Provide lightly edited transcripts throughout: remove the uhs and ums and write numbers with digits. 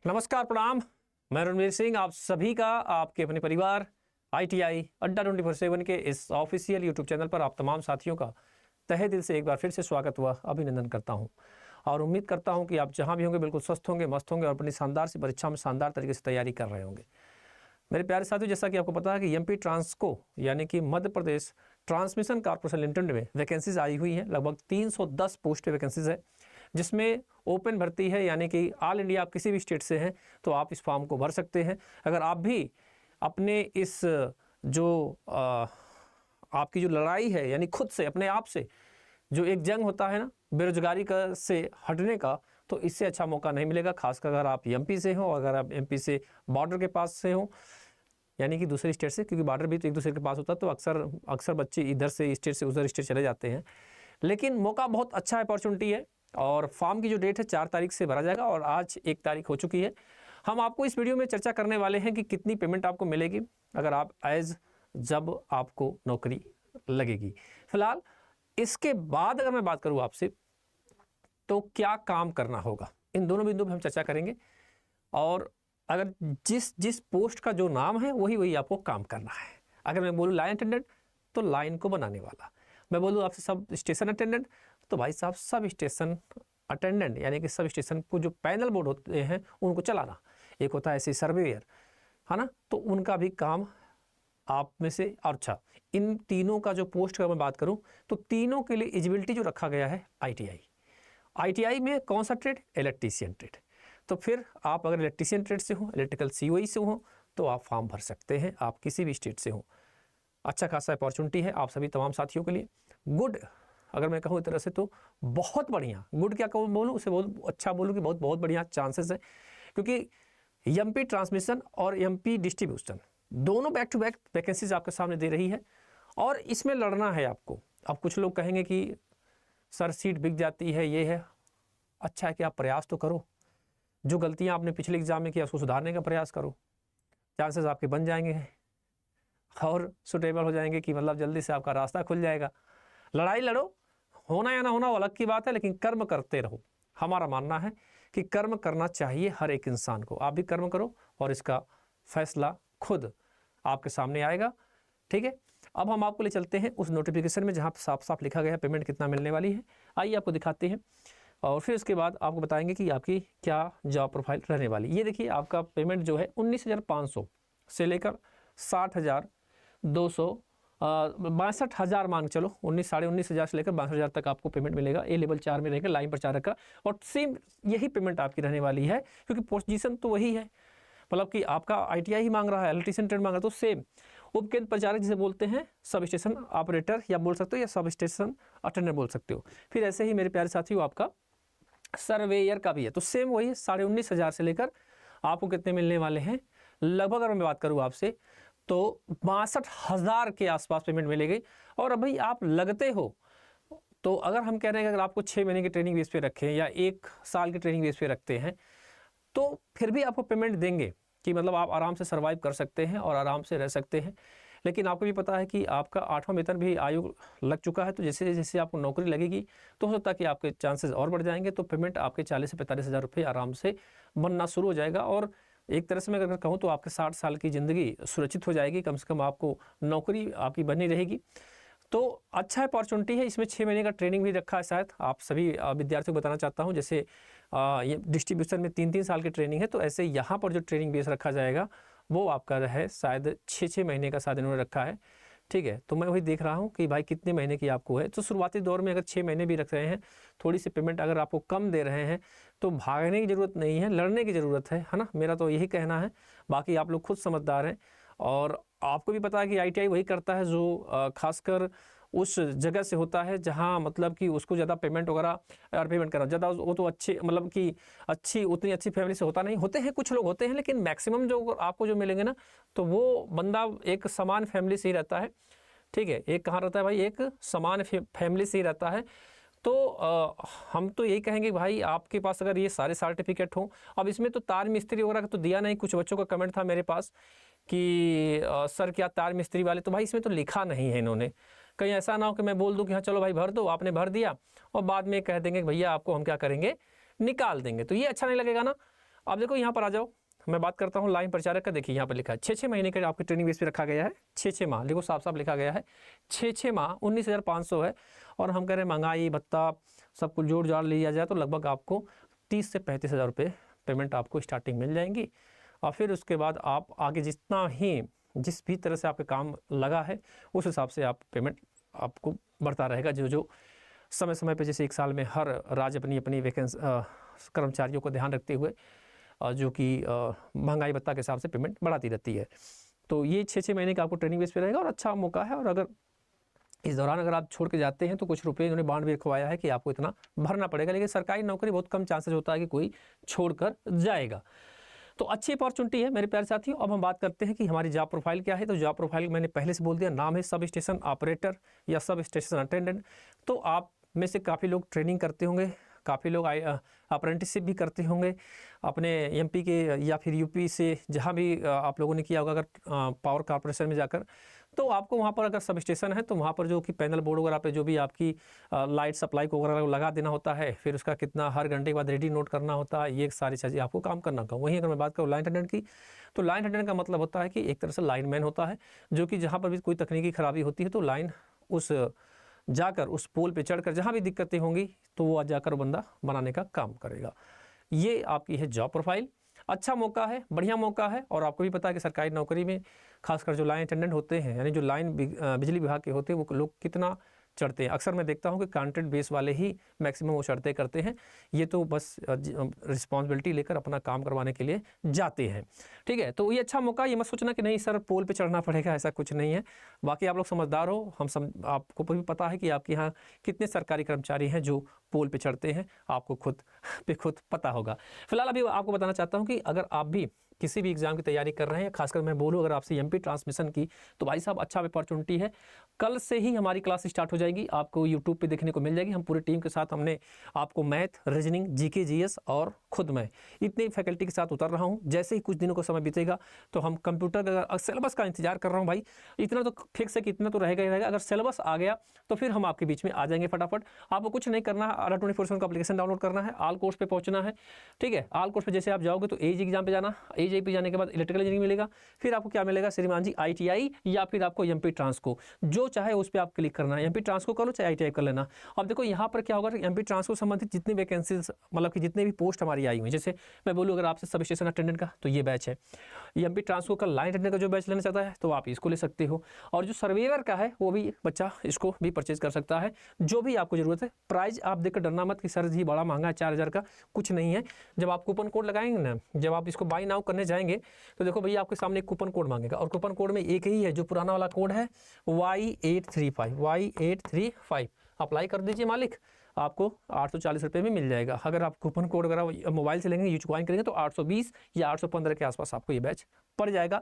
नमस्कार, प्रणाम। मैं रणवीर सिंह, आप सभी का आपके अपने परिवार ITI अड्डा 24/7 के इस ऑफिशियल यूट्यूब चैनल पर आप तमाम साथियों का तहे दिल से एक बार फिर से स्वागत हुआ, अभिनंदन करता हूं और उम्मीद करता हूं कि आप जहां भी होंगे बिल्कुल स्वस्थ होंगे, मस्त होंगे और अपनी शानदार सी परीक्षा में शानदार तरीके से तैयारी कर रहे होंगे। मेरे प्यारे साथियों, जैसा कि आपको पता है कि MP ट्रांसको यानी कि Madhya Pradesh transmission corporation limited में वैकेंसीज आई हुई हैं। लगभग 310 पोस्ट वैकेंसीज है, जिसमें ओपन भर्ती है, यानी कि ऑल इंडिया आप किसी भी स्टेट से हैं तो आप इस फॉर्म को भर सकते हैं। अगर आप भी अपने इस जो आपकी जो लड़ाई है, यानी खुद से अपने आप से जो एक जंग होता है ना बेरोजगारी का से हटने का, तो इससे अच्छा मौका नहीं मिलेगा। खासकर अगर आप MP से हो, अगर आप MP से बॉर्डर के पास से हो, यानी कि दूसरे स्टेट से, क्योंकि बॉर्डर भी तो एक दूसरे के पास होता है, तो अक्सर बच्चे इधर से स्टेट से उधर स्टेट चले जाते हैं। लेकिन मौका बहुत अच्छा अपॉर्चुनिटी है और फॉर्म की जो डेट है 4 तारीख से भरा जाएगा और आज 1 तारीख हो चुकी है। हम आपको इस वीडियो में चर्चा करने वाले हैं कि कितनी पेमेंट आपको मिलेगी अगर आप जब आपको नौकरी लगेगी। फिलहाल इसके बाद अगर मैं बात करूं आपसे तो क्या काम करना होगा, इन दोनों बिंदु पर हम चर्चा करेंगे। और अगर जिस पोस्ट का जो नाम है वही आपको काम करना है। अगर मैं बोलूँ लाइन अटेंडेंट तो लाइन को बनाने वाला, मैं बोलूँ आपसे सब स्टेशन अटेंडेंट तो भाई साहब सब स्टेशन अटेंडेंट, यानी कि सब स्टेशन को जो पैनल बोर्ड होते हैं उनको चलाना। एक होता है ऐसे सर्वेयर, है ना, तो उनका भी काम आप में से। और अच्छा, इन तीनों का जो पोस्ट का मैं बात करूं तो तीनों के लिए एलिजिबिलिटी जो रखा गया है ITI में कौन सा ट्रेड, इलेक्ट्रीशियन ट्रेड। तो फिर आप अगर इलेक्ट्रीशियन ट्रेड से हो, इलेक्ट्रिकल COE से हो, तो आप फॉर्म भर सकते हैं, आप किसी भी स्टेट से हो। अच्छा खासा अपॉर्चुनिटी है आप सभी तमाम साथियों के लिए। गुड अगर मैं कहूँ एक तरह से तो बहुत बढ़िया, गुड क्या कहूँ बोलूँ उसे, बहुत अच्छा बोलूँ कि बहुत बढ़िया चांसेस है, क्योंकि MP ट्रांसमिशन और MP डिस्ट्रीब्यूशन दोनों बैक टू बैक वैकेंसीज आपके सामने दे रही है और इसमें लड़ना है आपको। अब कुछ लोग कहेंगे कि सर सीट बिक जाती है, ये है। अच्छा है कि आप प्रयास तो करो, जो गलतियां आपने पिछले एग्जाम में किया उसको सुधारने का प्रयास करो, चांसेस आपके बन जाएंगे और सुटेबल हो जाएंगे कि मतलब जल्दी से आपका रास्ता खुल जाएगा। लड़ाई लड़ो, होना या ना होना वो अलग की बात है, लेकिन कर्म करते रहो। हमारा मानना है कि कर्म करना चाहिए हर एक इंसान को। आप भी कर्म करो और इसका फैसला खुद आपके सामने आएगा। ठीक है, अब हम आपको ले चलते हैं उस नोटिफिकेशन में जहाँ साफ साफ लिखा गया है पेमेंट कितना मिलने वाली है। आइए आपको दिखाते हैं और फिर उसके बाद आपको बताएंगे कि आपकी क्या जॉब प्रोफाइल रहने वाली। ये देखिए, आपका पेमेंट जो है 19,500 से लेकर 60,200 62,000 मान चलो, 19,500 से लेकर 62,000 तक आपको पेमेंट मिलेगा। A लेवल 4 में रहेगा, लाइन पर 4 का, और सेम यही पेमेंट आपकी रहने वाली है, क्योंकि पोजीशन तो वही है। मतलब कि आपका ITI ही मांग रहा है, इलेक्ट्रीशियन ट्रेड मांग रहा है, तो सेम उपकेंद्र परिचारक जिसे बोलते हैं, सब स्टेशन ऑपरेटर या बोल सकते हो, या सब स्टेशन अटेंडर बोल सकते हो। फिर ऐसे ही मेरे प्यारे साथियों आपका सर्वेयर का भी है, तो सेम वही 19,500 से लेकर आपको कितने मिलने वाले हैं, लगभग अगर मैं बात करूँ आपसे तो 62,000 के आसपास पेमेंट मिलेगी। और अब भाई आप लगते हो तो अगर हम कह रहे हैं कि अगर आपको 6 महीने की ट्रेनिंग बेस पे रखें या 1 साल की ट्रेनिंग बेस पे रखते हैं तो फिर भी आपको पेमेंट देंगे कि मतलब आप आराम से सर्वाइव कर सकते हैं और आराम से रह सकते हैं। लेकिन आपको भी पता है कि आपका 8वां वेतन भी आयोग लग चुका है, तो जैसे जैसे आपको नौकरी लगेगी तो हो सकता है कि आपके चांसेस और बढ़ जाएंगे, तो पेमेंट आपके 40 से 45,000 रुपये आराम से बनना शुरू हो जाएगा। और एक तरह से मैं अगर कहूँ तो आपके 60 साल की ज़िंदगी सुरक्षित हो जाएगी, कम से कम आपको नौकरी आपकी बनी रहेगी। तो अच्छा अपॉर्चुनिटी है। इसमें 6 महीने का ट्रेनिंग भी रखा है। शायद आप सभी विद्यार्थियों को बताना चाहता हूं, जैसे ये डिस्ट्रीब्यूशन में 3-3 साल की ट्रेनिंग है, तो ऐसे यहाँ पर जो ट्रेनिंग बेस रखा जाएगा वो आपका है शायद 6-6 महीने का शायद इन्होंने रखा है। ठीक है, तो मैं वही देख रहा हूँ कि भाई कितने महीने की आपको है। तो शुरुआती दौर में अगर 6 महीने भी रख रहे हैं, थोड़ी सी पेमेंट अगर आपको कम दे रहे हैं तो भागने की ज़रूरत नहीं है, लड़ने की ज़रूरत है ना। मेरा तो यही कहना है, बाकी आप लोग खुद समझदार हैं। और आपको भी पता है कि ITI वही करता है जो खासकर उस जगह से होता है जहाँ मतलब कि उसको ज़्यादा पेमेंट वगैरह और पेमेंट करना ज़्यादा, वो तो अच्छे मतलब कि उतनी अच्छी फैमिली से होता नहीं। होते हैं कुछ लोग होते हैं, लेकिन मैक्सिमम जो आपको जो मिलेंगे ना, तो वो बंदा एक समान फैमिली से ही रहता है। ठीक है, एक कहाँ रहता है भाई, एक समान फैमिली से ही रहता है। तो हम तो यही कहेंगे भाई, आपके पास अगर ये सारे सर्टिफिकेट हों। अब इसमें तो तार मिस्त्री वगैरह का तो दिया नहीं, कुछ बच्चों का कमेंट था मेरे पास कि सर क्या तार मिस्त्री वाले, तो भाई इसमें तो लिखा नहीं है इन्होंने। कहीं ऐसा ना हो कि मैं बोल दूं कि हाँ चलो भाई भर दो, आपने भर दिया और बाद में कह देंगे कि भैया आपको हम क्या करेंगे, निकाल देंगे, तो ये अच्छा नहीं लगेगा ना। अब देखो यहाँ पर आ जाओ, मैं बात करता हूँ लाइन परिचारक का। देखिए यहाँ पर लिखा है 6 महीने का आपकी ट्रेनिंग बेस पे रखा गया है। 6 माह, देखो साफ साफ लिखा गया है 6 माह 19,500 है। और हम कह रहे हैं महंगाई भत्ता सब कुछ जोड़ जाड़ लिया जाए तो लगभग आपको 30 से 35 हज़ार रुपये पेमेंट आपको स्टार्टिंग मिल जाएंगी। और फिर उसके बाद आप आगे जितना ही जिस भी तरह से आपके काम लगा है उस हिसाब से आप पेमेंट आपको बढ़ता रहेगा। जो समय समय पे, जैसे एक साल में हर राज्य अपनी अपनी वैकेंसी कर्मचारियों को ध्यान रखते हुए जो कि महंगाई भत्ता के हिसाब से पेमेंट बढ़ाती रहती है। तो ये 6 महीने का आपको ट्रेनिंग बेस पे रहेगा और अच्छा मौका है। और अगर इस दौरान अगर आप छोड़ के जाते हैं तो कुछ रुपए इन्होंने बांड भी रखवाया है कि आपको इतना भरना पड़ेगा, लेकिन सरकारी नौकरी बहुत कम चांसेस होता है कि कोई छोड़कर जाएगा। तो अच्छी अपॉर्चुनिटी है मेरे प्यारे साथियों। अब हम बात करते हैं कि हमारी जॉब प्रोफाइल क्या है। तो जॉब प्रोफाइल मैंने पहले से बोल दिया, नाम है सब स्टेशन ऑपरेटर या सब स्टेशन अटेंडेंट। तो आप में से काफ़ी लोग ट्रेनिंग करते होंगे, काफ़ी लोग अप्रेंटिसशिप भी करते होंगे अपने एमपी के या फिर यूपी से, जहाँ भी आप लोगों ने किया होगा अगर पावर कॉर्पोरेशन में जाकर। तो आपको वहाँ पर अगर सब स्टेशन है तो वहाँ पर जो कि पैनल बोर्ड वगैरह पे जो भी आपकी लाइट सप्लाई को वगैरह लगा देना होता है, फिर उसका कितना हर घंटे के बाद रेडी नोट करना होता है, ये सारी चीज़ें आपको काम करना होगा। वहीं अगर मैं बात करूँ लाइन अटेंडेंट की, तो लाइन अटेंडेंट का मतलब होता है कि एक तरह से लाइन मैन होता है, जो कि जहाँ पर भी कोई तकनीकी खराबी होती है तो लाइन उस जाकर उस पोल पे चढ़कर जहाँ भी दिक्कतें होंगी तो वो जाकर बंदा बनाने का काम करेगा। ये आपकी है जॉब प्रोफाइल। अच्छा मौका है, बढ़िया मौका है। और आपको भी पता है कि सरकारी नौकरी में खासकर जो लाइन अटेंडेंट होते हैं, यानी जो लाइन बिजली विभाग के होते हैं, वो लोग कितना चढ़ते हैं। अक्सर मैं देखता हूँ कि कॉन्ट्रैक्ट बेस वाले ही मैक्सिमम वो चढ़ते करते हैं। ये तो बस रिस्पॉन्सिबिलिटी लेकर अपना काम करवाने के लिए जाते हैं। ठीक है, तो ये अच्छा मौका। ये मत सोचना कि नहीं सर पोल पे चढ़ना पड़ेगा, ऐसा कुछ नहीं है। बाकी आप लोग समझदार हो, आपको भी पता है कि आपके यहाँ कितने सरकारी कर्मचारी हैं जो पोल पे चढ़ते हैं, आपको खुद पता होगा। फिलहाल अभी आपको बताना चाहता हूँ कि अगर आप भी किसी भी एग्जाम की तैयारी कर रहे हैं, खासकर मैं बोलूँ अगर आपसे एमपी ट्रांसमिशन की, तो भाई साहब अच्छा अपॉर्चुनिटी है। कल से ही हमारी क्लास स्टार्ट हो जाएगी, आपको यूट्यूब पे देखने को मिल जाएगी। हम पूरी टीम के साथ हमने आपको मैथ, रीजनिंग, जीके, जीएस और खुद मैं इतनी फैकल्टी के साथ उतर रहा हूँ। जैसे ही कुछ दिनों का समय बीतेगा तो हम कंप्यूटर का सिलेबस का इंतजार कर रहा हूँ भाई। इतना तो फिक्स है कि इतना तो रहेगा ही रहेगा। अगर सिलेबस आ गया तो फिर हम आपके बीच में आ जाएंगे फटाफट। आपको कुछ नहीं करना है, Adda24/7 का एप्लीकेशन डाउनलोड करना है, ऑल कोर्स पे पहुंचना है। ठीक है, ऑल कोर्स पे जैसे आप जाओगे तो एज एग्जाम पे जाना, एज पे जाने के बाद इलेक्ट्रिकल इंजीनियरिंग मिलेगा, फिर आपको क्या मिलेगा श्रीमान जी ITI या फिर आपको एमपी ट्रांसको, जो चाहे उस पर आप क्लिक करना है। एमपी ट्रांसको कर लो चाहे ITI कर लेना। अब देखो यहाँ पर क्या होगा, एमपी ट्रांसको संबंधित जितनी वैकेंसीज मतलब कि जितने भी पोस्ट हमारी आई हुई, जैसे मैं बोलूँ अगर आपसे सब स्टेशन अटेंडेंट का तो ये बैच है, एमपी ट्रांसको का लाइन अटेंडेंट का जो बैच लेना चाहता है तो आप इसको ले सकते हो। और जो सर्वेयर का है वो भी बच्चा इसको भी परचेज कर सकता है, जो भी आपको जरूरत है। प्राइस आप देखकर डरना मत कि सर जी बड़ा महंगा है 4,000 का, कुछ नहीं है। जब आप कूपन कोड लगाएंगे ना, जब आप इसको बाई नाउ करने जाएंगे तो देखो भैया आपके सामने एक कूपन कोड मांगेगा और कूपन कोड में एक ही है जो पुराना वाला कोड है Y835 अप्लाई कर दीजिए मालिक, आपको 840 रुपये में मिल जाएगा। अगर आप कूपन कोड अगर मोबाइल से लेंगे, यूज करेंगे तो 820 या 815 के आसपास आपको ये बैच पड़ जाएगा।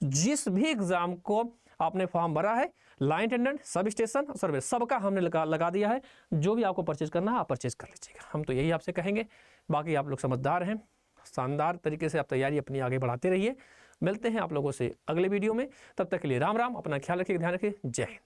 जिस भी एग्जाम को आपने फॉर्म भरा है, लाइन अटेंडेंट, सब स्टेशन, सर्वे, सबका हमने लगा दिया है। जो भी आपको परचेज करना है आप परचेज कर लीजिएगा, हम तो यही आपसे कहेंगे। बाकी आप लोग समझदार हैं, शानदार तरीके से आप तैयारी अपनी आगे बढ़ाते रहिए। मिलते हैं आप लोगों से अगले वीडियो में, तब तक के लिए राम राम। अपना ख्याल रखिए, ध्यान रखिए, जय हिंद।